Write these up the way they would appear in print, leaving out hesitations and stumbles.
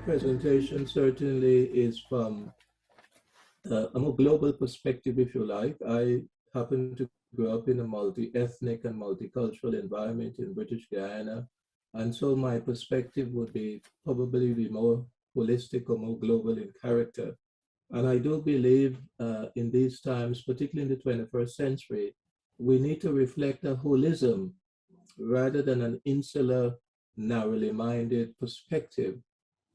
presentation certainly is from a more global perspective, if you like. I happen to grow up in a multi-ethnic and multicultural environment in British Guiana, and so my perspective would be probably be more holistic or more global in character. And I do believe in these times, particularly in the 21st century, we need to reflect a holism rather than an insular, narrowly minded perspective.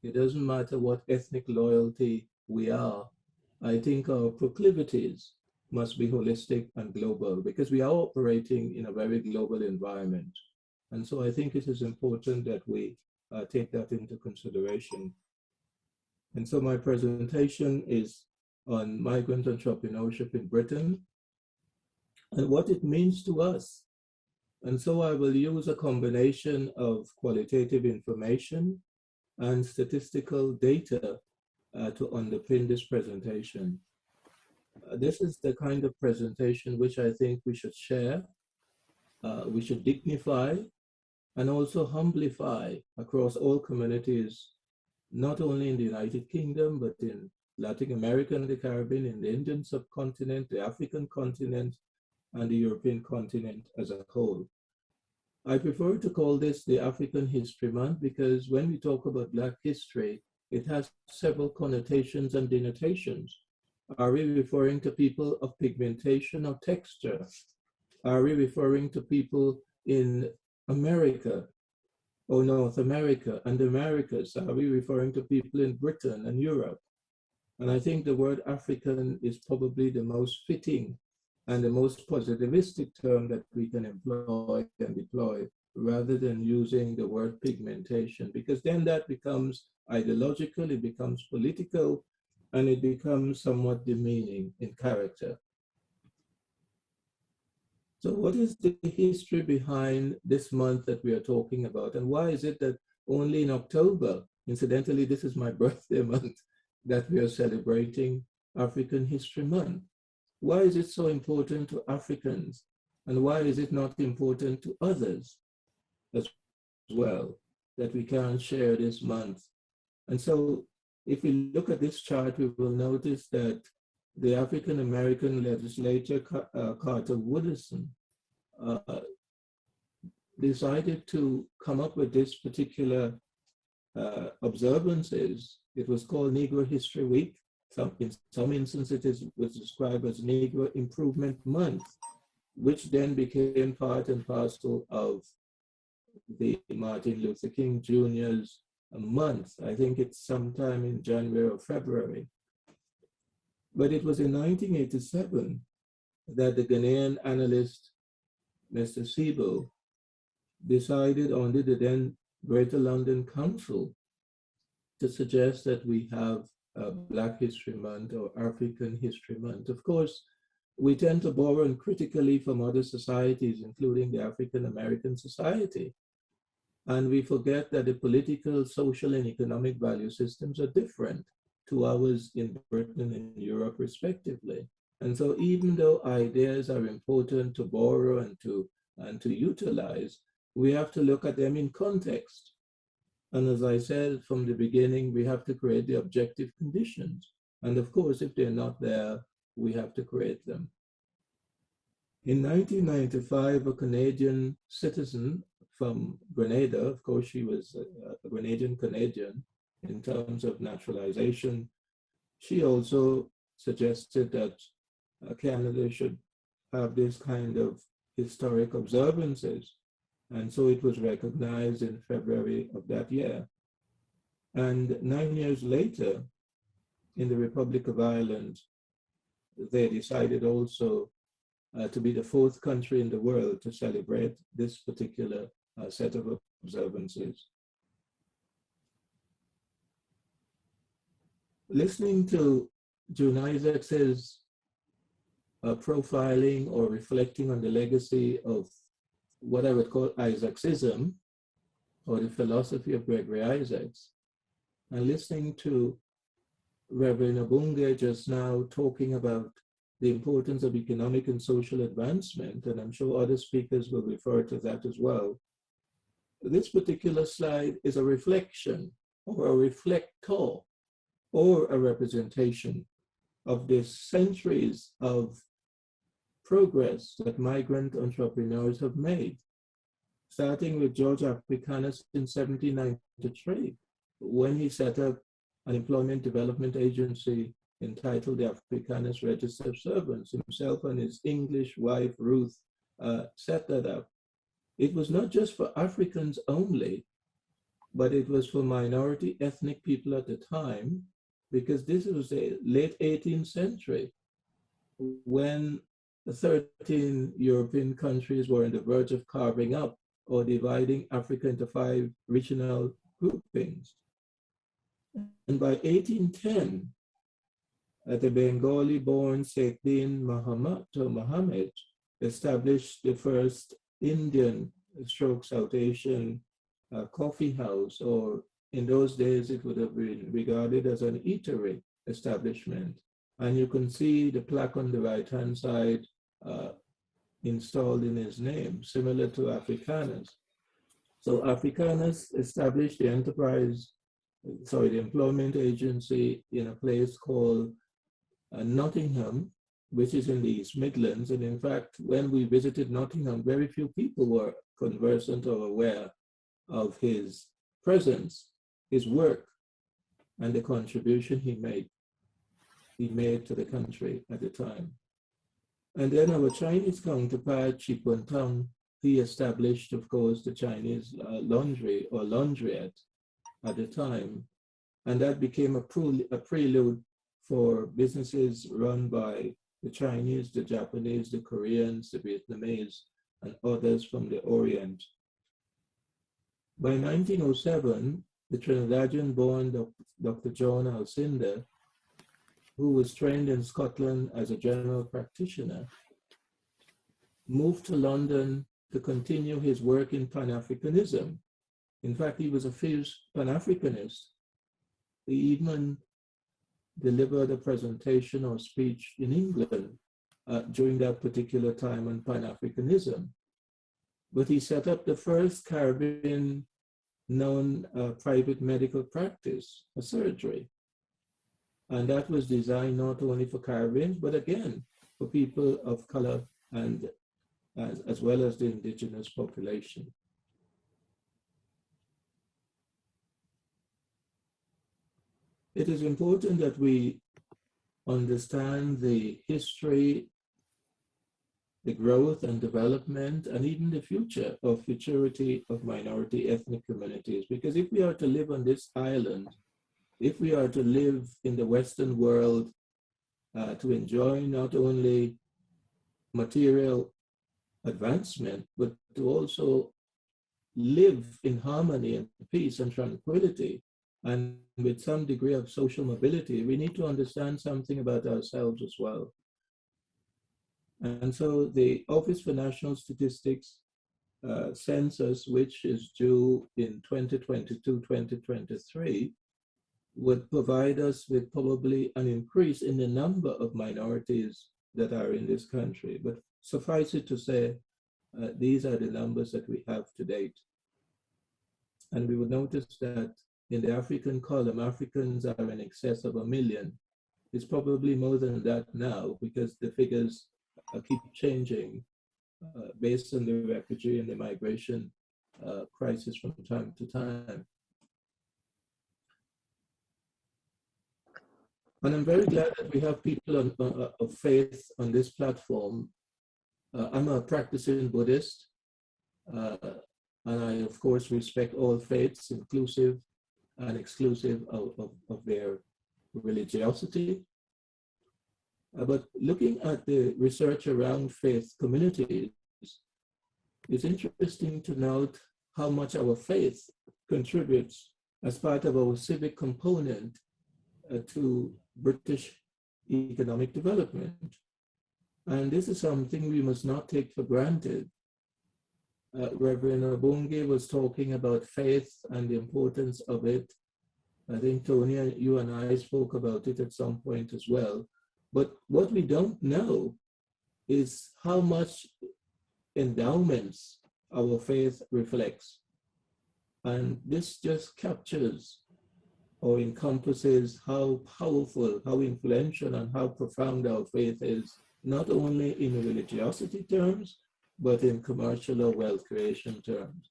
It doesn't matter what ethnic loyalty we are. I think our proclivities must be holistic and global because we are operating in a very global environment. And so I think it is important that we take that into consideration. And so my presentation is on migrant entrepreneurship in Britain and what it means to us. And so I will use a combination of qualitative information and statistical data to underpin this presentation. This is the kind of presentation which I think we should share, we should dignify, and also humblify across all communities, not only in the United Kingdom, but in Latin America and the Caribbean, in the Indian subcontinent, the African continent, and the European continent as a whole. I prefer to call this the African History Month because when we talk about Black history, it has several connotations and denotations. Are we referring to people of pigmentation or texture? Are we referring to people in America or North America and the Americas? Are we referring to people in Britain and Europe? And I think the word African is probably the most fitting and the most positivistic term that we can employ and deploy rather than using the word pigmentation, because then that becomes ideological, it becomes political, and it becomes somewhat demeaning in character. So what is the history behind this month that we are talking about? And why is it that only in October, incidentally, this is my birthday month, that we are celebrating African History Month? Why is it so important to Africans? And why is it not important to others as well, that we can share this month? And so if we look at this chart, we will notice that the African-American legislator, Carter Woodson, decided to come up with this particular observances. It was called Negro History Week. In some instances, it was described as Negro Improvement Month, which then became part and parcel of the Martin Luther King Jr.'s month. I think it's sometime in January or February. But it was in 1987 that the Ghanaian analyst, Mr. Scipio, decided under the then Greater London Council to suggest that we have Black History Month or African History Month. Of course, we tend to borrow critically from other societies, including the African American Society. And we forget that the political, social, and economic value systems are different to ours in Britain and Europe, respectively. And so even though ideas are important to borrow and to utilize, we have to look at them in context. And as I said from the beginning, we have to create the objective conditions. And of course, if they're not there, we have to create them. In 1995, a Canadian citizen from Grenada, of course, she was a Grenadian Canadian in terms of naturalization, she also suggested that Canada should have this kind of historic observances. And so it was recognized in February of that year. And 9 years later, in the Republic of Ireland, they decided also to be the fourth country in the world to celebrate this particular set of observances. Listening to June Isaacs's profiling or reflecting on the legacy of what I would call Isaacsism, or the philosophy of Gregory Isaacs, and listening to Reverend Obunge just now talking about the importance of economic and social advancement, and I'm sure other speakers will refer to that as well. This particular slide is a reflection or a reflector or a representation of the centuries of progress that migrant entrepreneurs have made, starting with George Africanus in 1793, when he set up an employment development agency entitled the Africanus Register of Servants. Himself and his English wife, Ruth, set that up. It was not just for Africans only, but it was for minority ethnic people at the time, because this was the late 18th century when the 13 European countries were on the verge of carving up or dividing Africa into 5 regional groupings. And by 1810, the Bengali-born Saifuddin Mohammed established the first Indian South Asian coffee house, or in those days it would have been regarded as an eatery establishment. And you can see the plaque on the right-hand side installed in his name, similar to Africanus. So Africanus established the the employment agency in a place called Nottingham, which is in the East Midlands. And in fact, when we visited Nottingham, very few people were conversant or aware of his presence, his work, and the contribution he made to the country at the time. And then our Chinese counterpart, Chi Tong, he established, of course, the Chinese laundry or laundrette at the time. And that became a prelude for businesses run by the Chinese, the Japanese, the Koreans, the Vietnamese, and others from the Orient. By 1907, the Trinidadian-born Dr. John Alcindor, who was trained in Scotland as a general practitioner, moved to London to continue his work in Pan-Africanism. In fact, he was a fierce Pan-Africanist. He even delivered a presentation or speech in England during that particular time on Pan-Africanism. But he set up the first Caribbean private medical practice, a surgery. And that was designed not only for Caribbeans, but again, for people of color and as well as the indigenous population. It is important that we understand the history, the growth and development, and even the futurity of minority ethnic communities. Because if we are to live on this island, if we are to live in the Western world, to enjoy not only material advancement, but to also live in harmony and peace and tranquility, and with some degree of social mobility, we need to understand something about ourselves as well. And so the Office for National Statistics census, which is due in 2022-2023, would provide us with probably an increase in the number of minorities that are in this country. But suffice it to say, these are the numbers that we have to date. And we would notice that in the African column, Africans are in excess of 1 million. It's probably more than that now, because the figures keep changing based on the refugee and the migration crisis from time to time. And I'm very glad that we have people of faith on this platform. I'm a practicing Buddhist, and I, of course, respect all faiths, inclusive and exclusive of their religiosity. But looking at the research around faith communities, it's interesting to note how much our faith contributes as part of our civic component to British economic development. And this is something we must not take for granted. Reverend Obunge was talking about faith and the importance of it. I think, Tony, you and I spoke about it at some point as well. But what we don't know is how much endowments our faith reflects. And this just captures or encompasses how powerful, how influential, and how profound our faith is, not only in religiosity terms, but in commercial or wealth creation terms.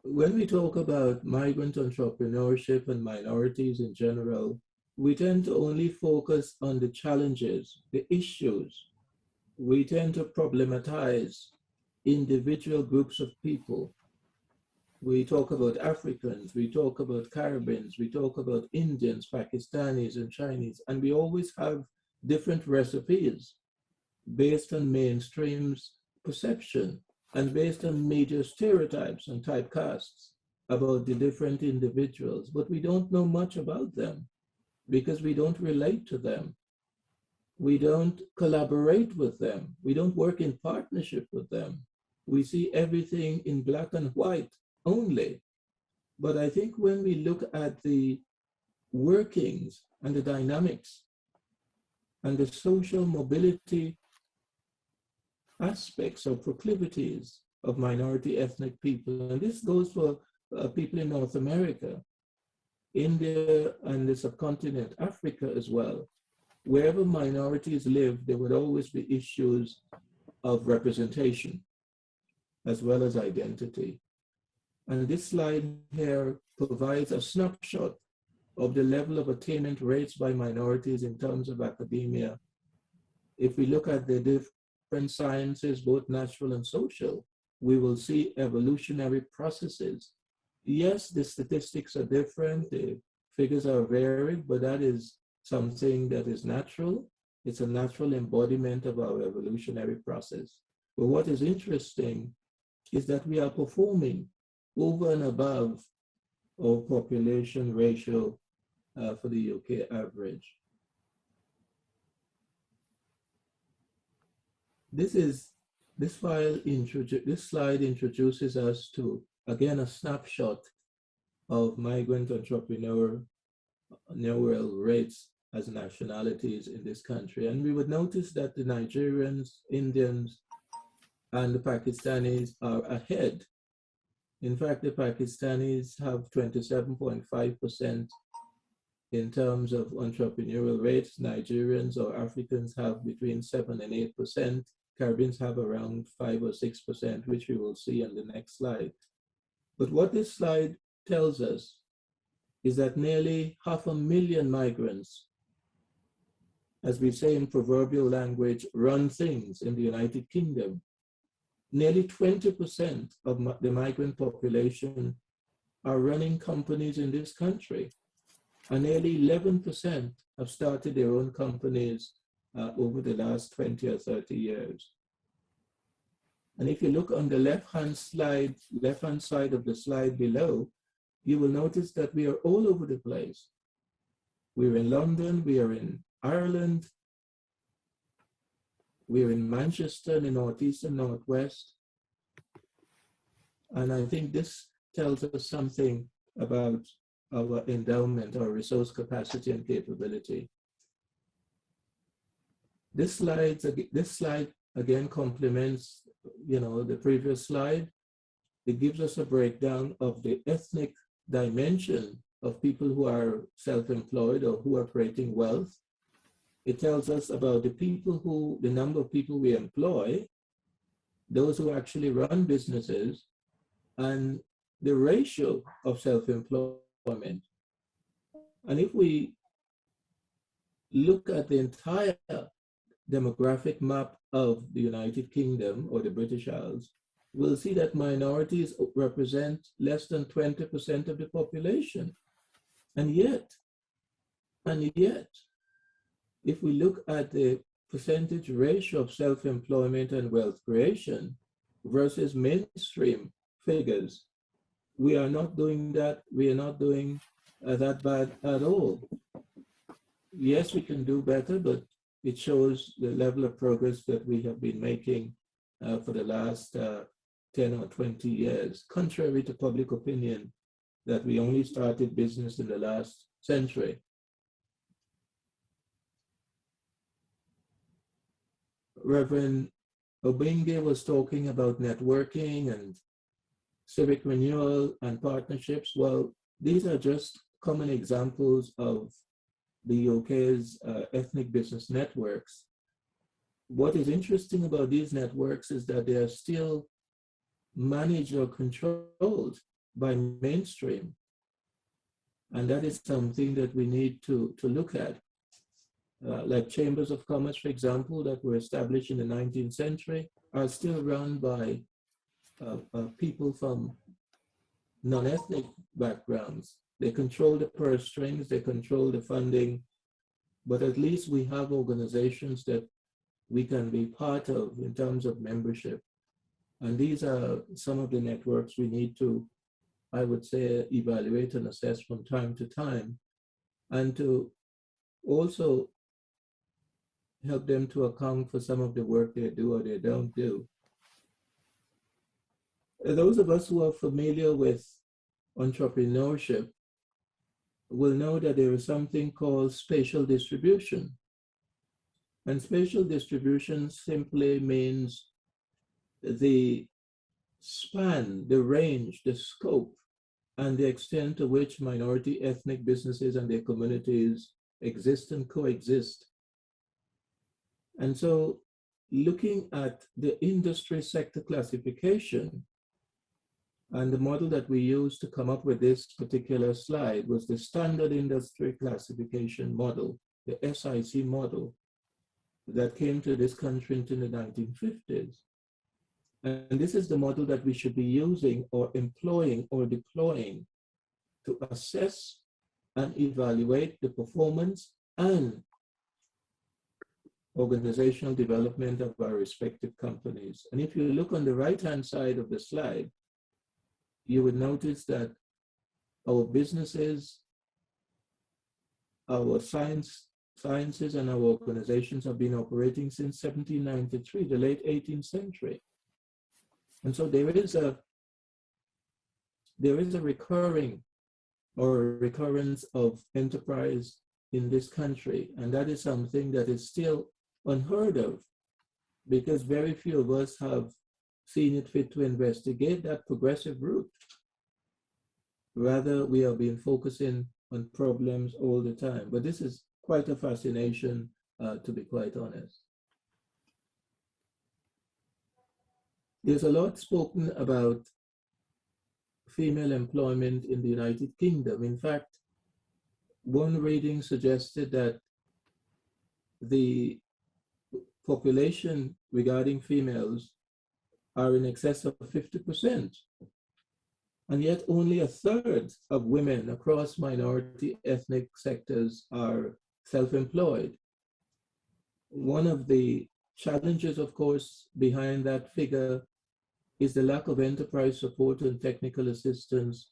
When we talk about migrant entrepreneurship and minorities in general, we tend to only focus on the challenges, the issues. We tend to problematize individual groups of people. We talk about Africans, we talk about Caribbeans, we talk about Indians, Pakistanis, and Chinese, and we always have different recipes based on mainstream's perception and based on major stereotypes and typecasts about the different individuals, but we don't know much about them because we don't relate to them. We don't collaborate with them. We don't work in partnership with them. We see everything in black and white only. But I think when we look at the workings and the dynamics and the social mobility aspects or proclivities of minority ethnic people, and this goes for people in North America, India, and the subcontinent, Africa as well. Wherever minorities live, there would always be issues of representation as well as identity. And this slide here provides a snapshot of the level of attainment rates by minorities in terms of academia. If we look at the different sciences, both natural and social, we will see evolutionary processes. Yes, the statistics are different, the figures are varied, but that is something that is natural. It's a natural embodiment of our evolutionary process. But what is interesting is that we are performing over and above our population ratio for the UK average. This slide introduces us to, again, a snapshot of migrant entrepreneurial rates as nationalities in this country. And we would notice that the Nigerians, Indians, and the Pakistanis are ahead. In fact, the Pakistanis have 27.5% in terms of entrepreneurial rates. Nigerians or Africans have between 7 and 8%. Caribbeans have around 5 or 6%, which we will see on the next slide. But what this slide tells us is that nearly 500,000 migrants, as we say in proverbial language, run things in the United Kingdom. Nearly 20% of the migrant population are running companies in this country. And nearly 11% have started their own companies over the last 20 or 30 years. And if you look on the left-hand side of the slide below, you will notice that we are all over the place. We're in London, we are in Ireland, we're in Manchester, in the Northeast and Northwest. And I think this tells us something about our endowment, our resource capacity and capability. This slide again complements, the previous slide. It gives us a breakdown of the ethnic dimension of people who are self-employed or who are creating wealth. It tells us about the number of people we employ, those who actually run businesses, and the ratio of self-employment. And if we look at the entire demographic map of the United Kingdom or the British Isles, we'll see that minorities represent less than 20% of the population. And yet, if we look at the percentage ratio of self-employment and wealth creation versus mainstream figures, we are not doing that. We are not doing that bad at all. Yes, we can do better, but it shows the level of progress that we have been making for the last 10 or 20 years, contrary to public opinion that we only started business in the last century. Reverend Obenge was talking about networking and civic renewal and partnerships. Well, these are just common examples of the UK's ethnic business networks. What is interesting about these networks is that they are still managed or controlled by mainstream. And that is something that we need to look at. Like chambers of commerce, for example, that were established in the 19th century are still run by people from non-ethnic backgrounds. They control the purse strings, they control the funding, but at least we have organizations that we can be part of in terms of membership. And these are some of the networks we need to, I would say, evaluate and assess from time to time, and to also help them to account for some of the work they do or they don't do. Those of us who are familiar with entrepreneurship will know that there is something called spatial distribution. And spatial distribution simply means the span, the range, the scope, and the extent to which minority ethnic businesses and their communities exist and coexist. And so looking at the industry sector classification, and the model that we used to come up with this particular slide was the standard industry classification model, the SIC model, that came to this country into the 1950s. And this is the model that we should be using or employing or deploying to assess and evaluate the performance and organizational development of our respective companies. And if you look on the right-hand side of the slide, you would notice that our businesses, our sciences and our organizations have been operating since 1793, the late 18th century. And so there is a recurring or recurrence of enterprise in this country. And that is something that is still unheard of, because very few of us have seen it fit to investigate that progressive route. Rather, we have been focusing on problems all the time. But this is quite a fascination, to be quite honest. There's a lot spoken about female employment in the United Kingdom. In fact, one reading suggested that the population regarding females are in excess of 50%. And yet only a third of women across minority ethnic sectors are self-employed. One of the challenges, of course, behind that figure is the lack of enterprise support and technical assistance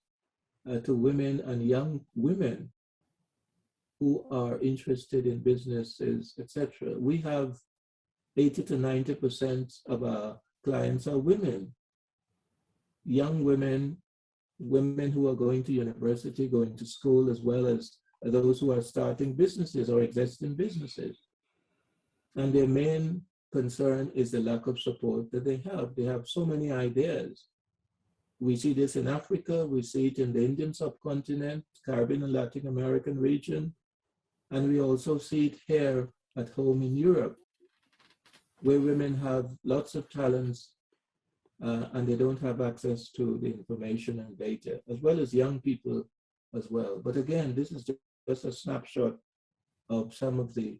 to women and young women who are interested in businesses, etc. We have 80 to 90% of our clients are women, young women, women who are going to university, going to school, as well as those who are starting businesses or existing businesses. And their main concern is the lack of support that they have. They have so many ideas. We see this in Africa, we see it in the Indian subcontinent, Caribbean and Latin American region, and we also see it here at home in Europe, where women have lots of talents and they don't have access to the information and data, as well as young people as well. But again, this is just a snapshot of some of the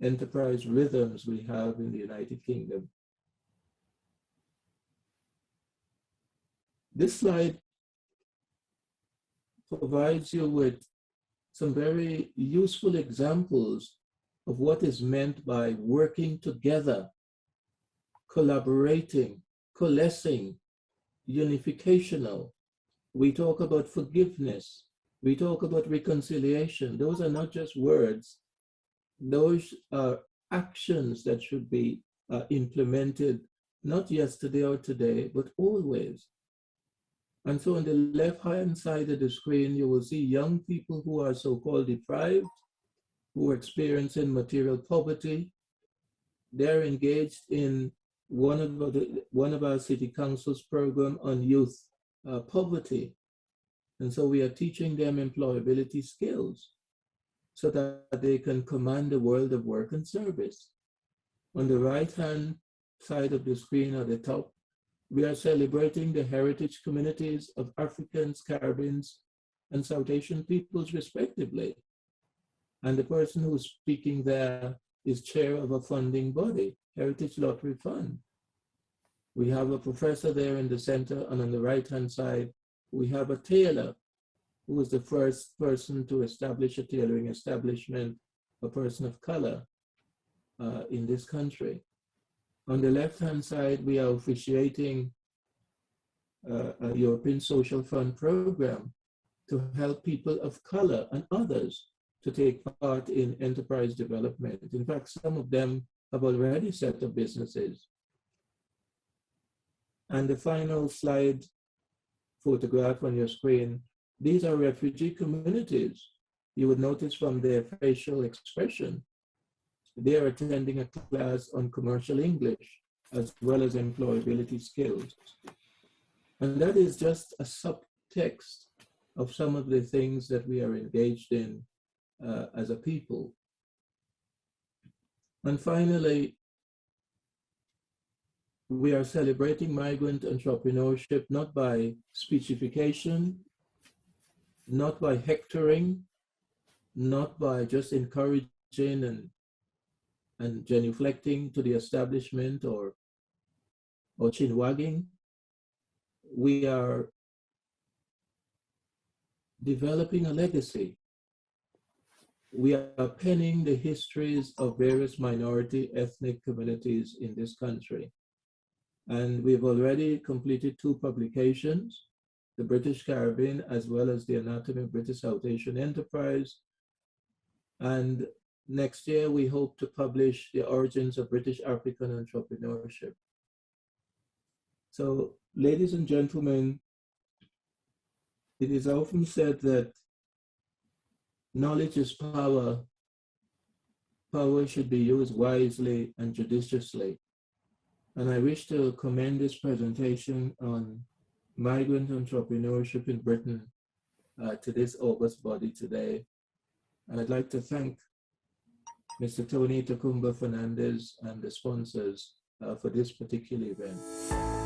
enterprise rhythms we have in the United Kingdom. This slide provides you with some very useful examples of what is meant by working together, collaborating, coalescing, unificational. We talk about forgiveness. We talk about reconciliation. Those are not just words. Those are actions that should be implemented, not yesterday or today, but always. And so on the left-hand side of the screen, you will see young people who are so-called deprived, who are experiencing material poverty. They're engaged in one of our city council's program on youth poverty. And so we are teaching them employability skills so that they can command the world of work and service. On the right-hand side of the screen at the top, we are celebrating the heritage communities of Africans, Caribbeans, and South Asian peoples respectively. And the person who's speaking there is chair of a funding body, Heritage Lottery Fund. We have a professor there in the center, and on the right-hand side, we have a tailor who was the first person to establish a tailoring establishment, a person of color in this country. On the left-hand side, we are officiating a European Social Fund program to help people of color and others to take part in enterprise development. In fact, some of them have already set up businesses. And the final slide photograph on your screen, these are refugee communities. You would notice from their facial expression, they are attending a class on commercial English as well as employability skills. And that is just a subtext of some of the things that we are engaged in as a people. And finally, we are celebrating migrant entrepreneurship not by speechification, not by hectoring, not by just encouraging and genuflecting to the establishment or chin wagging. We are developing a legacy. We are penning the histories of various minority ethnic communities in this country. And we've already completed 2 publications, the British Caribbean as well as the Anatomy of British South Asian Enterprise. And next year, we hope to publish the origins of British African entrepreneurship. So, ladies and gentlemen, it is often said that knowledge is power. Power should be used wisely and judiciously. And I wish to commend this presentation on migrant entrepreneurship in Britain to this august body today. And I'd like to thank Mr. Tony Tacumba Fernandez and the sponsors for this particular event.